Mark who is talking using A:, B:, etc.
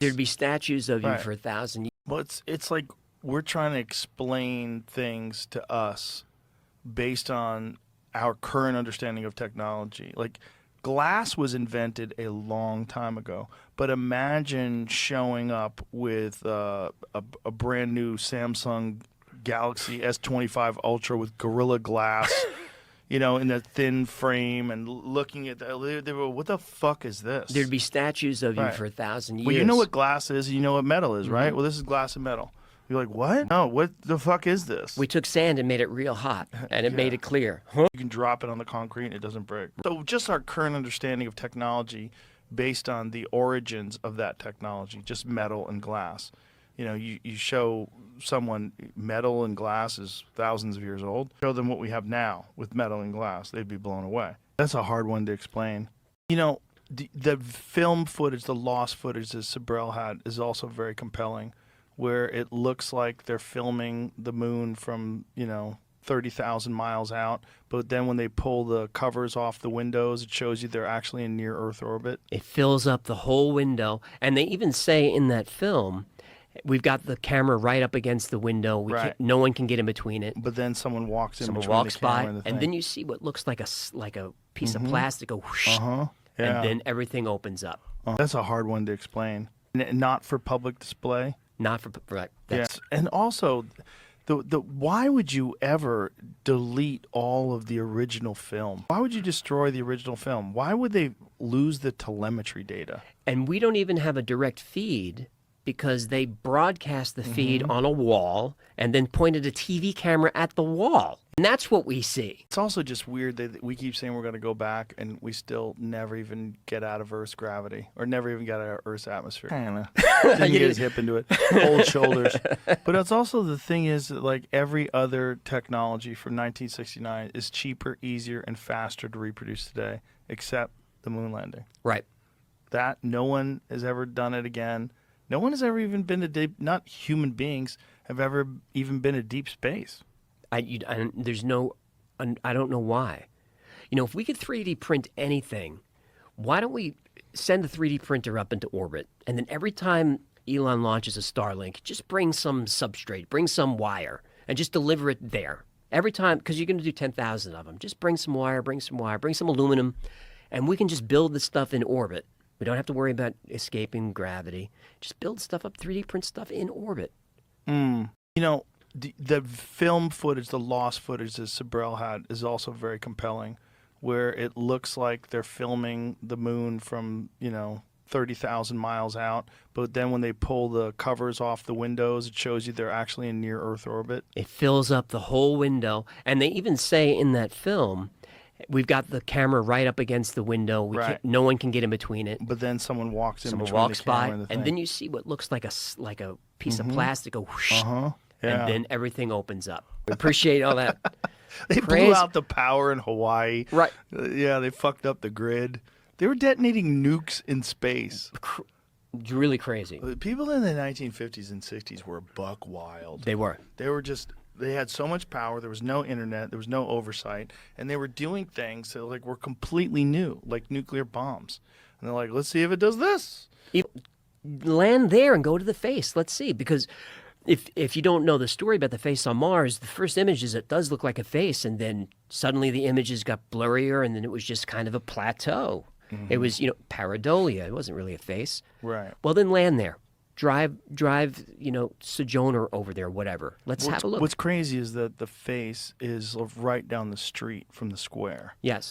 A: There'd be statues of you
B: Right.
A: for 1,000 years.
B: Well, it's like we're trying to explain things to us based on our current understanding of technology. Like glass was invented a long time ago, but imagine showing up with a brand new Samsung Galaxy S25 Ultra with Gorilla Glass, in the thin frame, and looking at that. They were, what the fuck is this?
A: There'd be statues of you
B: Right.
A: for 1,000 years.
B: Well, you know what glass is, you know what metal is, right? Well, this is glass and metal. You're like, what? No, what the fuck is this?
A: We took sand and made it real hot, and it made it clear. Huh?
B: You can drop it on the concrete and it doesn't break. So just our current understanding of technology based on the origins of that technology, just metal and glass. You show someone metal and glass is thousands of years old. Show them what we have now with metal and glass. They'd be blown away. That's a hard one to explain. The film footage, the lost footage that Sabrell had is also very compelling, where it looks like they're filming the moon from, 30,000 miles out. But then when they pull the covers off the windows, it shows you they're actually in near Earth orbit.
A: It fills up the whole window. And they even say in that film, we've got the camera right up against the window.
B: Right.
A: No one can get in between it.
B: But then someone walks in
A: Someone
B: between
A: walks
B: the camera
A: by,
B: and the
A: and
B: thing.
A: then you see what looks like a piece of plastic go whoosh,
B: Yeah.
A: and then everything opens up.
B: That's a hard one to explain. Not for public display.
A: Not for right.
B: Yes, and also, why would you ever delete all of the original film? Why would you destroy the original film? Why would they lose the telemetry data?
A: And we don't even have a direct feed because they broadcast the feed on a wall and then pointed a TV camera at the wall. And that's what we see.
B: It's also just weird that we keep saying we're going to go back and we still never even get out of Earth's gravity or never even get out of Earth's atmosphere. Didn't get his hip into it. Old shoulders. But it's also the thing is that like every other technology from 1969 is cheaper, easier, and faster to reproduce today, except the moon landing.
A: Right.
B: That no one has ever done it again. No one has ever even been to deep, not human beings have ever even been to deep space.
A: I don't know why. If we could 3D print anything, why don't we send the 3D printer up into orbit, and then every time Elon launches a Starlink, just bring some substrate, bring some wire, and just deliver it there. Every time, because you're going to do 10,000 of them. Just bring some wire, bring some aluminum, and we can just build the stuff in orbit. We don't have to worry about escaping gravity. Just build stuff up, 3D print stuff in orbit.
B: The film footage, the lost footage that Sabrell had is also very compelling, where it looks like they're filming the moon from, 30,000 miles out. But then when they pull the covers off the windows, it shows you they're actually in near Earth orbit.
A: It fills up the whole window. And they even say in that film, we've got the camera right up against the window. No one can get in between it.
B: But then someone walks in
A: Someone
B: between
A: walks
B: the camera
A: by,
B: and the thing.
A: and then you see what looks like a piece of plastic go whoosh, and then everything opens up. We appreciate all that.
B: They blew out the power in Hawaii.
A: Right.
B: Yeah, they fucked up the grid. They were detonating nukes in space.
A: Really crazy.
B: People in the 1950s and 60s were buck wild.
A: They were.
B: They had so much power. There was no internet. There was no oversight. And they were doing things that were completely new, like nuclear bombs. And they're like, let's see if it does this.
A: Land there and go to the face. Let's see. Because if you don't know the story about the face on Mars, the first image is it does look like a face. And then suddenly the images got blurrier and then it was just kind of a plateau. It was, pareidolia. It wasn't really a face.
B: Right.
A: Well, then land there. Drive, Sojourner over there, whatever. Let's have a look.
B: What's crazy is that the face is right down the street from the square.
A: Yes.